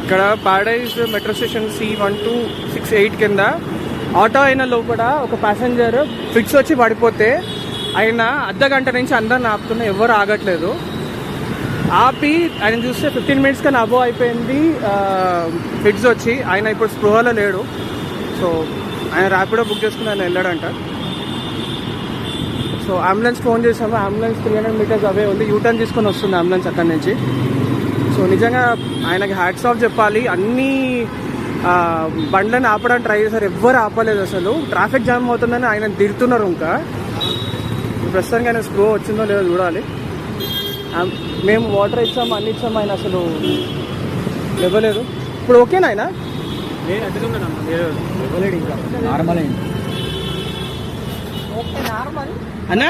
ఇక్కడ paradise metro station C1268 కింద auto అయిన లోపల ఒక ప్యాసింజర్ ఫిక్స్ వచ్చి పడిపోతే ఆయన అర్ధగంట నుంచి అందరిని ఆపుతున్నా ఎవరు ఆగట్లేదు. ఆపి ఆయన చూస్తే 15 minutes కన్నా అబోవ్ అయిపోయింది ఫిక్స్ వచ్చి. ఆయన ఇప్పుడు స్పృహలో లేడు. సో ఆయన ర్యాపిడో బుక్ చేసుకుని ఆయన వెళ్ళాడంట. సో అంబులెన్స్ ఫోన్ చేసాము. అంబులెన్స్ 300 meters అవే ఉంది. యూటర్న్ తీసుకొని వస్తుంది అంబులెన్స్ అక్కడి నుంచి. సో నిజంగా ఆయనకి హ్యాట్స్ ఆఫ్ చెప్పాలి. అన్ని బండ్లను ఆపడానికి ట్రై చేశారు, ఎవ్వరు ఆపలేదు. అసలు ట్రాఫిక్ జామ్ అవుతుందని ఆయన తిడుతున్నారు. ఇంకా ప్రస్తుతానికి ఆయన స్లో వచ్చిందో లేదో చూడాలి. మేము వాటర్ ఇచ్చాము, అన్ని ఇచ్చాము, ఆయన అసలు ఇవ్వలేదు. ఇప్పుడు ఓకేనా ఆయన? ఇవ్వలేడు ఇంకా, నార్మల్ అయింది. అన్నా